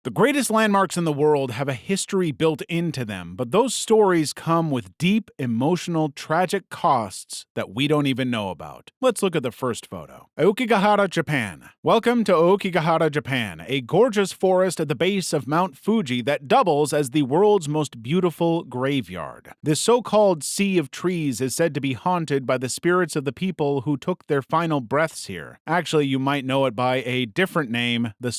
The greatest landmarks in the world have a history built into them, but those stories come with deep, emotional, tragic costs that we don't even know about. Let's look at the first photo. Aokigahara, Japan. Welcome to Aokigahara, Japan, a gorgeous forest at the base of Mount Fuji that doubles as the world's most beautiful graveyard. This so-called sea of trees is said to be haunted by the spirits of the people who took their final breaths here. Actually, you might know it by a different name, the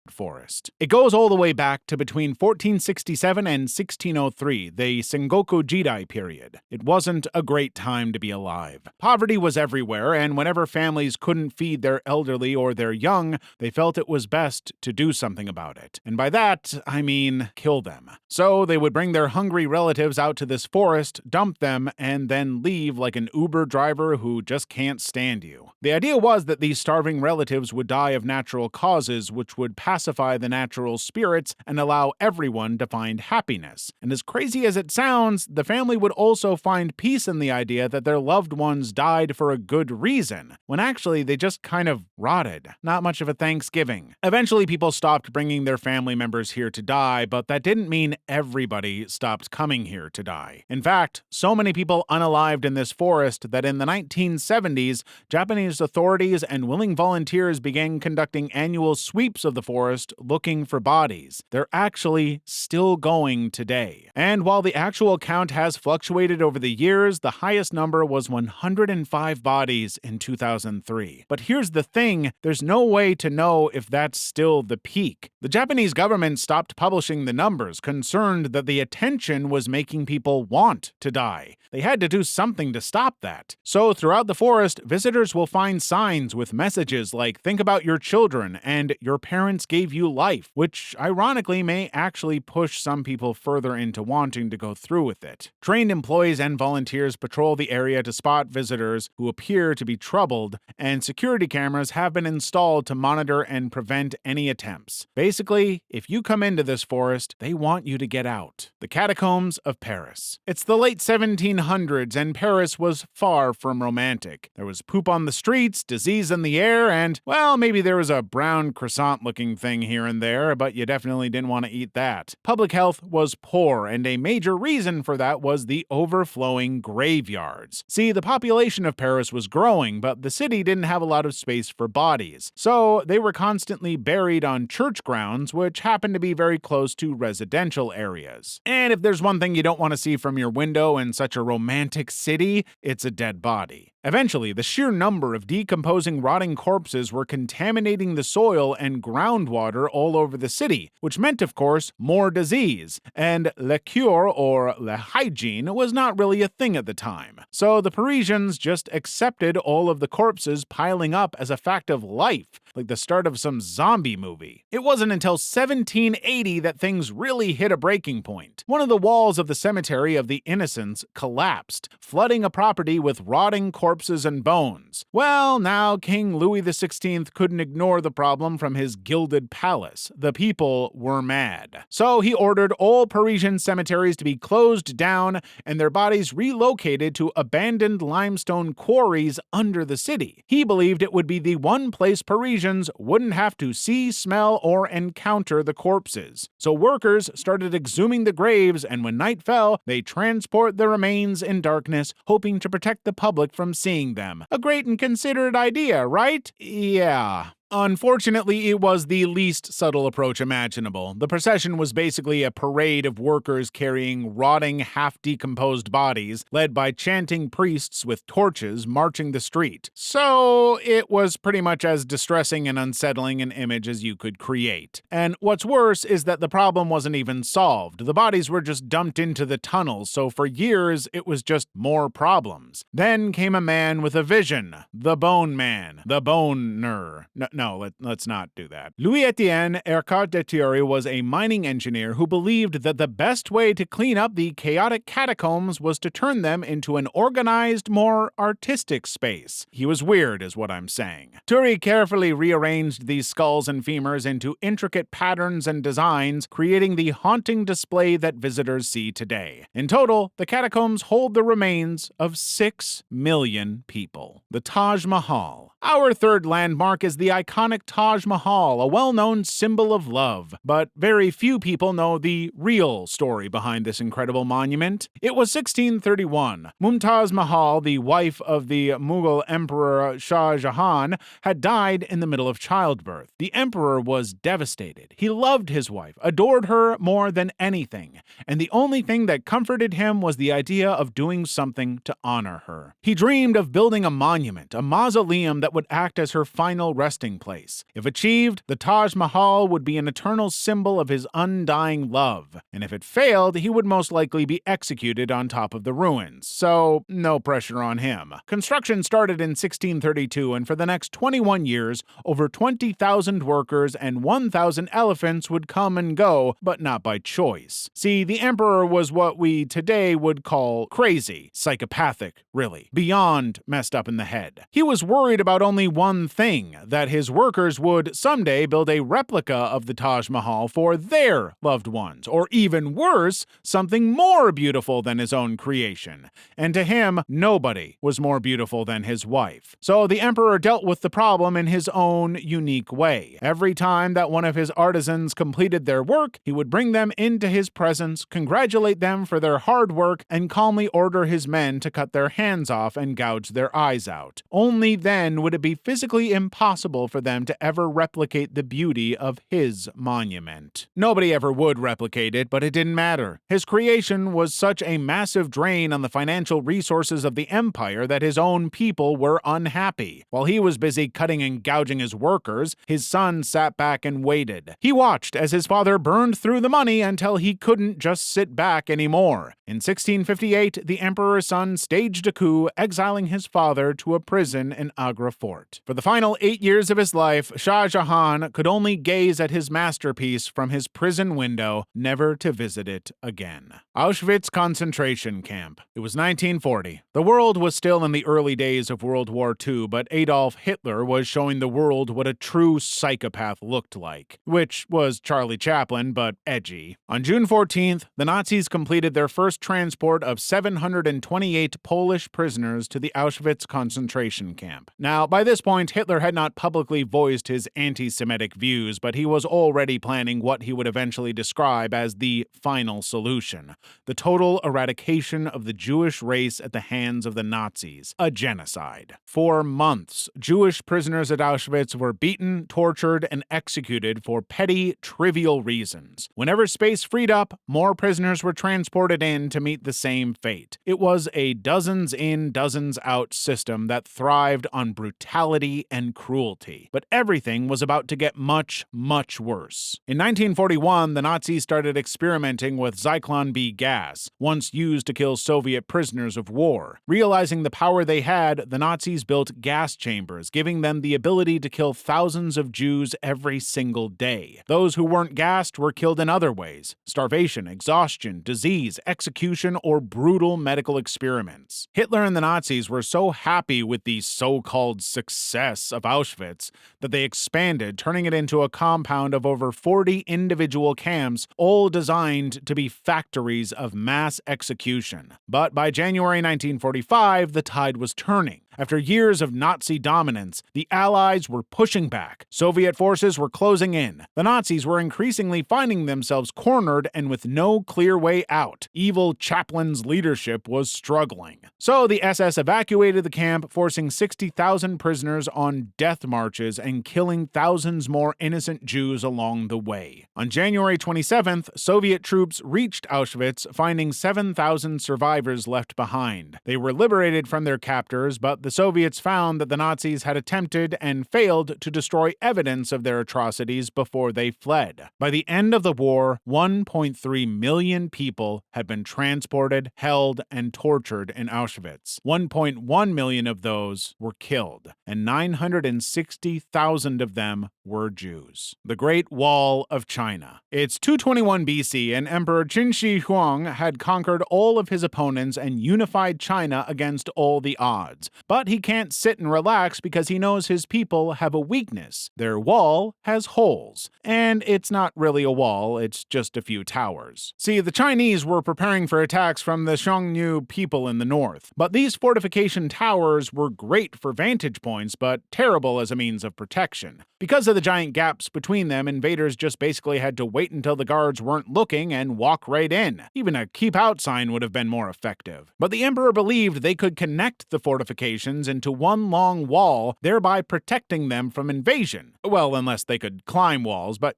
Forest. It goes all the way back to between 1467 and 1603, the Sengoku Jidai period. It wasn't a great time to be alive. Poverty was everywhere, and whenever families couldn't feed their elderly or their young, they felt it was best to do something about it. And by that, I mean kill them. So they would bring their hungry relatives out to this forest, dump them, and then leave like an Uber driver who just can't stand you. The idea was that these starving relatives would die of natural causes, which would pacify the natural spirits and allow everyone to find happiness. And as crazy as it sounds, the family would also find peace in the idea that their loved ones died for a good reason, when actually they just kind of rotted. Not much of a Thanksgiving. Eventually, people stopped bringing their family members here to die, but that didn't mean everybody stopped coming here to die. In fact, so many people unalived in this forest that in the 1970s, Japanese authorities and willing volunteers began conducting annual sweeps of the forest looking for bodies. They're actually still going today. And while the actual count has fluctuated over the years, the highest number was 105 bodies in 2003. But here's the thing, there's no way to know if that's still the peak. The Japanese government stopped publishing the numbers, concerned that the attention was making people want to die. They had to do something to stop that. So throughout the forest, visitors will find signs with messages like "think about your children" and "your parents gave you life," which ironically may actually push some people further into wanting to go through with it. Trained employees and volunteers patrol the area to spot visitors who appear to be troubled, and security cameras have been installed to monitor and prevent any attempts. Basically, if you come into this forest, they want you to get out. The Catacombs of Paris. It's the late 1700s, and Paris was far from romantic. There was poop on the streets, disease in the air, and, well, maybe there was a brown croissant-looking thing here and there, but you definitely didn't want to eat that. Public health was poor, and a major reason for that was the overflowing graveyards. See, the population of Paris was growing, but the city didn't have a lot of space for bodies, so they were constantly buried on church grounds, which happened to be very close to residential areas. And if there's one thing you don't want to see from your window in such a romantic city, it's a dead body. Eventually, the sheer number of decomposing, rotting corpses were contaminating the soil and groundwater all over the city, which meant, of course, more disease. And le cure, or le hygiene, was not really a thing at the time. So the Parisians just accepted all of the corpses piling up as a fact of life, like the start of some zombie movie. It wasn't until 1780 that things really hit a breaking point. One of the walls of the Cemetery of the Innocents collapsed, flooding a property with rotting corpses and bones. Well, now King Louis XVI couldn't ignore the problem from his gilded palace. The people were mad. So he ordered all Parisian cemeteries to be closed down and their bodies relocated to abandoned limestone quarries under the city. He believed it would be the one place Parisians wouldn't have to see, smell, or encounter the corpses. So workers started exhuming the graves, and when night fell, they transport the remains in darkness, hoping to protect the public from seeing them. A great and considerate idea, right? Yeah. Unfortunately, it was the least subtle approach imaginable. The procession was basically a parade of workers carrying rotting, half-decomposed bodies, led by chanting priests with torches marching the street. So it was pretty much as distressing and unsettling an image as you could create. And what's worse is that the problem wasn't even solved. The bodies were just dumped into the tunnels, so for years it was just more problems. Then came a man with a vision. The Bone Man. The Boner. No, let's not do that. Louis-Étienne Ercart de Thierry was a mining engineer who believed that the best way to clean up the chaotic catacombs was to turn them into an organized, more artistic space. He was weird, is what I'm saying. Thierry carefully rearranged these skulls and femurs into intricate patterns and designs, creating the haunting display that visitors see today. In total, the catacombs hold the remains of 6 million people. The Taj Mahal. Our third landmark is the iconic Taj Mahal, a well-known symbol of love. But very few people know the real story behind this incredible monument. It was 1631. Mumtaz Mahal, the wife of the Mughal Emperor Shah Jahan, had died in the middle of childbirth. The emperor was devastated. He loved his wife, adored her more than anything, and the only thing that comforted him was the idea of doing something to honor her. He dreamed of building a monument, a mausoleum that would act as her final resting place. If achieved, the Taj Mahal would be an eternal symbol of his undying love, and if it failed, he would most likely be executed on top of the ruins, so no pressure on him. Construction started in 1632, and for the next 21 years, over 20,000 workers and 1,000 elephants would come and go, but not by choice. See, the emperor was what we today would call crazy, psychopathic, really, beyond messed up in the head. He was worried about only one thing, that his workers would someday build a replica of the Taj Mahal for their loved ones, or even worse, something more beautiful than his own creation. And to him, nobody was more beautiful than his wife. So the emperor dealt with the problem in his own unique way. Every time that one of his artisans completed their work, he would bring them into his presence, congratulate them for their hard work, and calmly order his men to cut their hands off and gouge their eyes out. Only then would it be physically impossible for them to ever replicate the beauty of his monument. Nobody ever would replicate it, but it didn't matter. His creation was such a massive drain on the financial resources of the empire that his own people were unhappy. While he was busy cutting and gouging his workers, his son sat back and waited. He watched as his father burned through the money until he couldn't just sit back anymore. In 1658, the emperor's son staged a coup, exiling his father to a prison in Agra Fort. For the final 8 years of his life, Shah Jahan could only gaze at his masterpiece from his prison window, never to visit it again. Auschwitz concentration camp. It was 1940. The world was still in the early days of World War II, but Adolf Hitler was showing the world what a true psychopath looked like, which was Charlie Chaplin, but edgy. On June 14th, the Nazis completed their first transport of 728 Polish prisoners to the Auschwitz concentration camp. Now, by this point, Hitler had not publicly voiced his anti-Semitic views, but he was already planning what he would eventually describe as the final solution: the total eradication of the Jewish race at the hands of the Nazis, a genocide. For months, Jewish prisoners at Auschwitz were beaten, tortured, and executed for petty, trivial reasons. Whenever space freed up, more prisoners were transported in to meet the same fate. It was a dozens in, dozens out system that thrived on brutality and cruelty. But everything was about to get much, much worse. In 1941, the Nazis started experimenting with Zyklon B gas, once used to kill Soviet prisoners of war. Realizing the power they had, the Nazis built gas chambers, giving them the ability to kill thousands of Jews every single day. Those who weren't gassed were killed in other ways: starvation, exhaustion, disease, execution, or brutal medical experiments. Hitler and the Nazis were so happy with the so-called success of Auschwitz that they expanded, turning it into a compound of over 40 individual camps, all designed to be factories of mass execution. But by January 1945, the tide was turning. After years of Nazi dominance, the Allies were pushing back. Soviet forces were closing in. The Nazis were increasingly finding themselves cornered and with no clear way out. Evil Chaplin's leadership was struggling. So the SS evacuated the camp, forcing 60,000 prisoners on death marches and killing thousands more innocent Jews along the way. On January 27th, Soviet troops reached Auschwitz, finding 7,000 survivors left behind. They were liberated from their captors, but the Soviets found that the Nazis had attempted and failed to destroy evidence of their atrocities before they fled. By the end of the war, 1.3 million people had been transported, held, and tortured in Auschwitz. 1.1 million of those were killed, and 960,000 of them were Jews. The Great Wall of China. It's 221 BC, and Emperor Qin Shi Huang had conquered all of his opponents and unified China against all the odds. But he can't sit and relax because he knows his people have a weakness. Their wall has holes. And it's not really a wall, it's just a few towers. See, the Chinese were preparing for attacks from the Xiongnu people in the north. But these fortification towers were great for vantage points, but terrible as a means of protection. Because of the giant gaps between them, invaders just basically had to wait until the guards weren't looking and walk right in. Even a keep out sign would have been more effective. But the emperor believed they could connect the fortifications into one long wall, thereby protecting them from invasion. Well, unless they could climb walls, but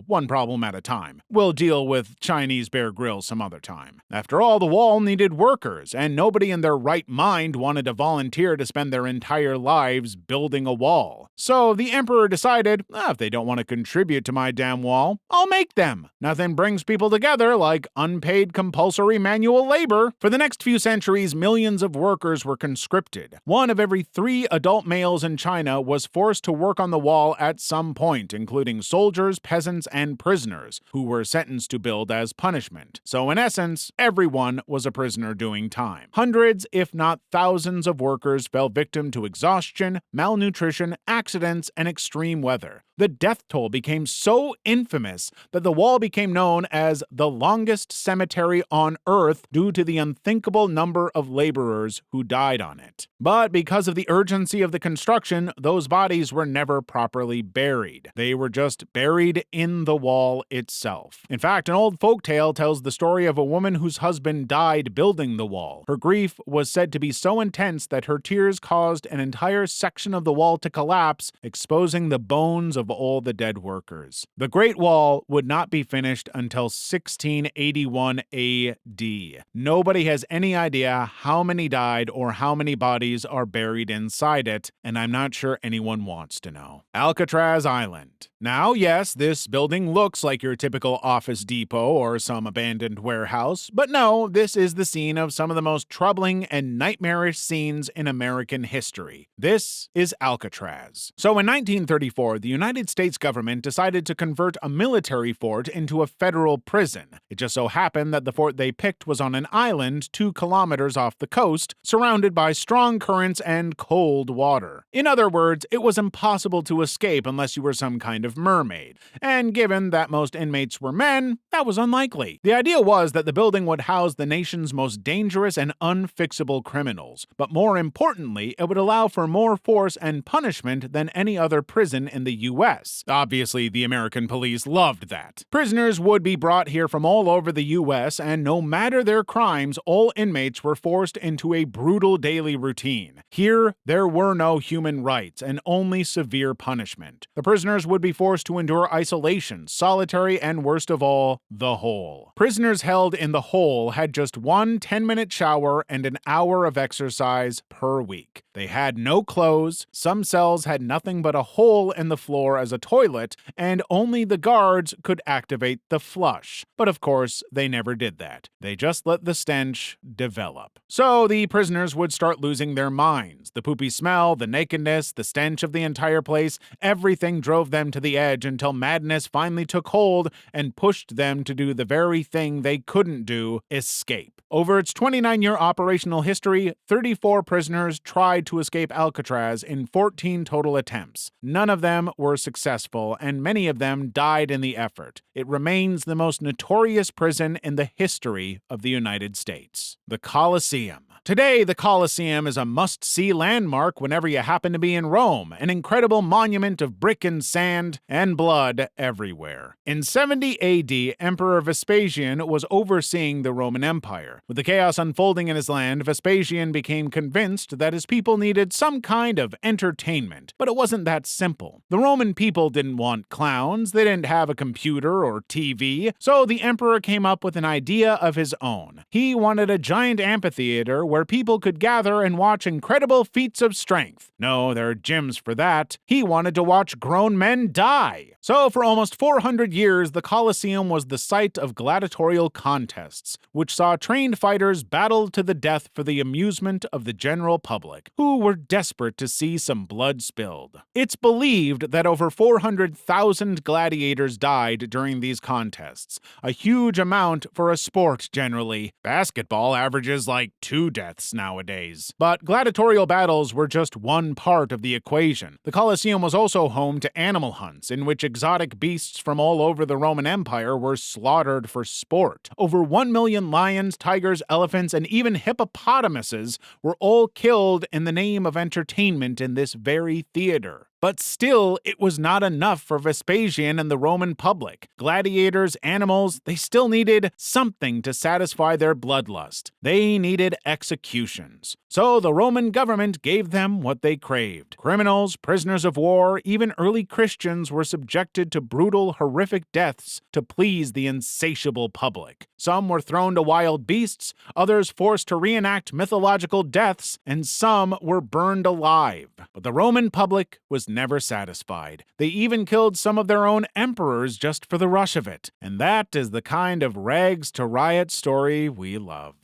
one problem at a time. We'll deal with Chinese Bear Grylls some other time. After all, the wall needed workers, and nobody in their right mind wanted to volunteer to spend their entire lives building a wall. So the emperor decided, if they don't want to contribute to my damn wall, I'll make them. Nothing brings people together like unpaid compulsory manual labor. For the next few centuries, millions of workers were conscripted. 1 of every 3 adult males in China was forced to work on the wall at some point, including soldiers, peasants, and prisoners, who were sentenced to build as punishment. So in essence, everyone was a prisoner doing time. Hundreds, if not thousands of workers fell victim to exhaustion, malnutrition, accidents, and extreme weather. The death toll became so infamous that the wall became known as the longest cemetery on Earth due to the unthinkable number of laborers who died on it. But because of the urgency of the construction, those bodies were never properly buried. They were just buried in the wall itself. In fact, an old folktale tells the story of a woman whose husband died building the wall. Her grief was said to be so intense that her tears caused an entire section of the wall to collapse, exposing the bones of all the dead workers. The Great Wall would not be finished until 1681 AD. Nobody has any idea how many died or how many bodies are buried inside it, and I'm not sure anyone wants to know. Alcatraz Island. Now, yes, this building looks like your typical office depot or some abandoned warehouse, but no, this is the scene of some of the most troubling and nightmarish scenes in American history. This is Alcatraz. So in 1934, the United States government decided to convert a military fort into a federal prison. It just so happened that the fort they picked was on an island 2 kilometers off the coast, surrounded by strong currents and cold water. In other words, it was impossible to escape unless you were some kind of mermaid. And given that most inmates were men, that was unlikely. The idea was that the building would house the nation's most dangerous and unfixable criminals. But more importantly, it would allow for more force and punishment than any other prison in the U.S. Obviously, the American police loved that. Prisoners would be brought here from all over the U.S., and no matter their crimes, all inmates were forced into a brutal daily routine. Here, there were no human rights and only severe punishment. The prisoners would be forced to endure isolation, solitary, and worst of all, the hole. Prisoners held in the hole had just 1 10-minute shower and an hour of exercise per week. They had no clothes, some cells had nothing but a hole in the floor as a toilet, and only the guards could activate the flush. But of course, they never did that. They just let the stench develop. So the prisoners would start losing their minds. The poopy smell, the nakedness, the stench of the entire place, everything drove them to the edge until madness finally took hold and pushed them to do the very thing they couldn't do: escape. Over its 29-year operational history, 34 prisoners tried to escape Alcatraz in 14 total attempts. None of them were successful, and many of them died in the effort. It remains the most notorious prison in the history of the United States. The Colosseum. Today, the Colosseum is a must-see landmark whenever you happen to be in Rome, an incredible monument of brick and sand and blood everywhere. In 70 AD, Emperor Vespasian was overseeing the Roman Empire. With the chaos unfolding in his land, Vespasian became convinced that his people needed some kind of entertainment, but it wasn't that simple. The Roman people didn't want clowns, they didn't have a computer or TV, so the emperor came up with an idea of his own. He wanted a giant amphitheater where people could gather and watch incredible feats of strength. No, there are gyms for that. He wanted to watch grown men die. So for almost 400 years, the Colosseum was the site of gladiatorial contests, which saw trained fighters battle to the death for the amusement of the general public. who were desperate to see some blood spilled. It's believed that over 400,000 gladiators died during these contests, a huge amount for a sport generally. Basketball averages like 2 deaths nowadays. But gladiatorial battles were just one part of the equation. The Colosseum was also home to animal hunts, in which exotic beasts from all over the Roman Empire were slaughtered for sport. Over 1 million lions, tigers, elephants, and even hippopotamuses were all killed in the name of entertainment in this very theater. But still, it was not enough for Vespasian and the Roman public. Gladiators, animals, they still needed something to satisfy their bloodlust. They needed executions. So the Roman government gave them what they craved. Criminals, prisoners of war, even early Christians were subjected to brutal, horrific deaths to please the insatiable public. Some were thrown to wild beasts, others forced to reenact mythological deaths, and some were burned alive. But the Roman public was never satisfied. They even killed some of their own emperors just for the rush of it. And that is the kind of rags to riot story we love.